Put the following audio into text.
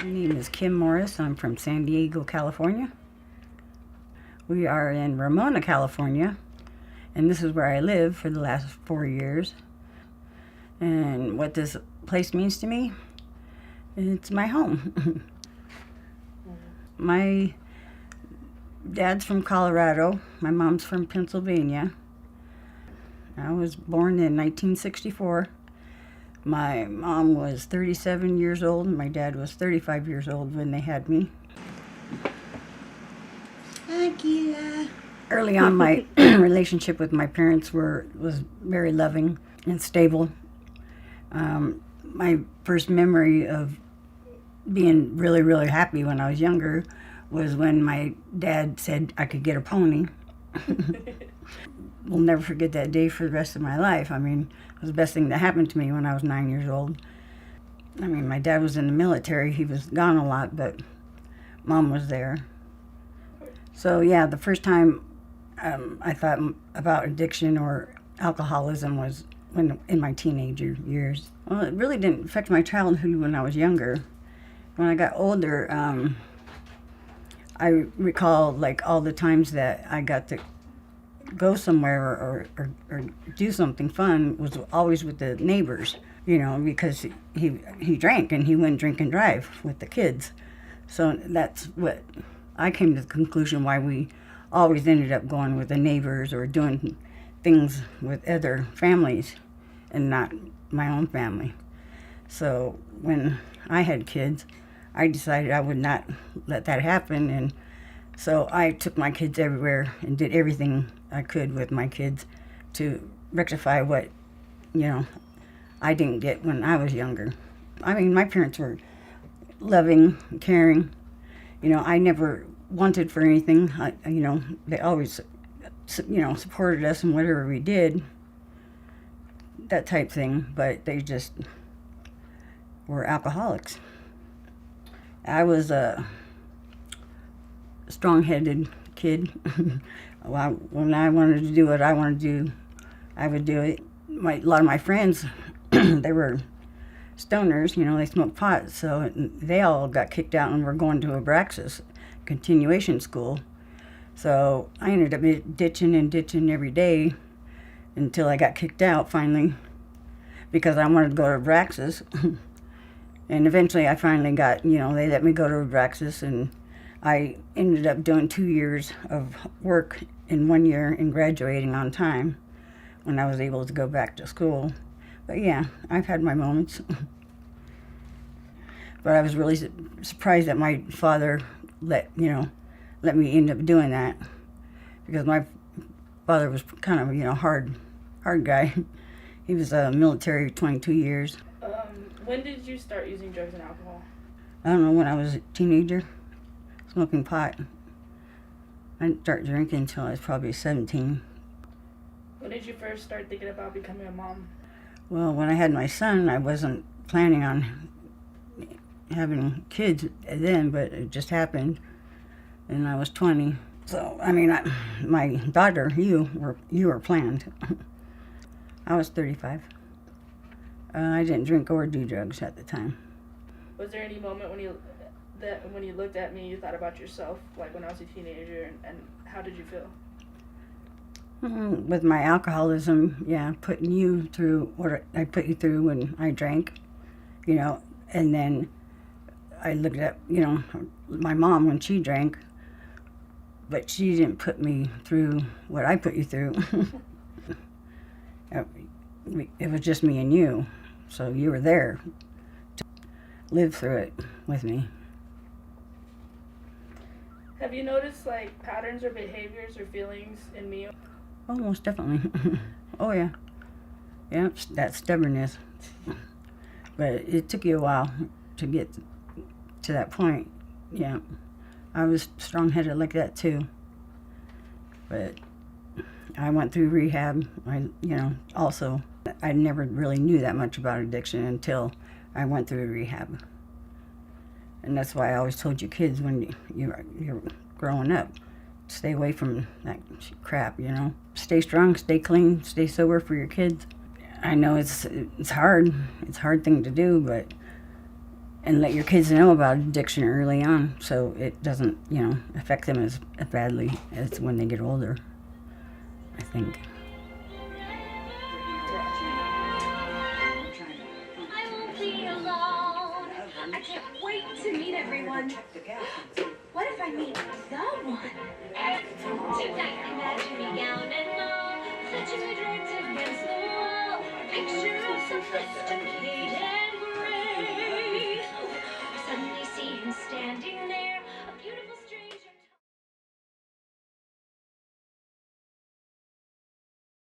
My name is Kim Morris. I'm from San Diego, California. We are in Ramona, California, and this is where I live for the last 4 years. And what this place means to me, it's my home. My dad's from Colorado. My mom's from Pennsylvania. I was born in 1964. My mom was 37 years old, and my dad was 35 years old when they had me. Thank you. Early on, my relationship with my parents was very loving and stable. My first memory of being really, really happy when I was younger was when my dad said I could get a pony. Will never forget that day for the rest of my life. I mean, it was the best thing that happened to me when I was 9 years old. I mean, my dad was in the military. He was gone a lot, but Mom was there. So yeah, the first time I thought about addiction or alcoholism was in my teenager years. Well, it really didn't affect my childhood when I was younger. When I got older, I recall like all the times that I got to go somewhere or do something fun was always with the neighbors, you know, because he drank and he wouldn't drink and drive with the kids. So that's what I came to the conclusion why we always ended up going with the neighbors or doing things with other families and not my own family. So when I had kids, I decided I would not let that happen, and so I took my kids everywhere and did everything I could with my kids to rectify what, you know, I didn't get when I was younger. I mean, my parents were loving, caring. You know, I never wanted for anything. You know, they always, you know, supported us in whatever we did, that type thing, but they just were alcoholics. I was a strong-headed kid. When I wanted to do what I wanted to do, I would do it. A lot of my friends, they were stoners, you know, they smoked pot, so they all got kicked out and were going to Abraxas continuation school. So I ended up ditching and ditching every day until I got kicked out finally because I wanted to go to Abraxas. And eventually I finally got, you know, they let me go to Abraxas, and I ended up doing 2 years of work in 1 year and graduating on time when I was able to go back to school. But yeah, I've had my moments. But I was really surprised that my father let me end up doing that, because my father was kind of, you know, hard guy. He was military 22 years. When did you start using drugs and alcohol? I don't know, when I was a teenager, smoking pot. I didn't start drinking until I was probably 17. When did you first start thinking about becoming a mom? Well, when I had my son, I wasn't planning on having kids then, but it just happened, and I was 20. So, I mean, my daughter, you were planned. I was 35. I didn't drink or do drugs at the time. Was there any moment when you looked at me, you thought about yourself, like when I was a teenager, and how did you feel? With my alcoholism, yeah, putting you through what I put you through when I drank, you know, and then I looked at, you know, my mom when she drank, but she didn't put me through what I put you through. It was just me and you, so you were there to live through it with me. Have you noticed like patterns or behaviors or feelings in me? Oh, most definitely. Oh yeah, yeah, that stubbornness. But it took you a while to get to that point. Yeah, I was strong-headed like that too. But I went through rehab. Also, I never really knew that much about addiction until I went through rehab. And that's why I always told you kids when you're growing up, stay away from that crap, you know. Stay strong, stay clean, stay sober for your kids. I know it's hard. It's a hard thing to do, but and let your kids know about addiction early on, so it doesn't, affect them as badly as when they get older, I think. I won't be alone. I can't wait to meet everyone. What if I meet the one? Tonight, imagine me gown and all, touching me draped against the wall. Picture of some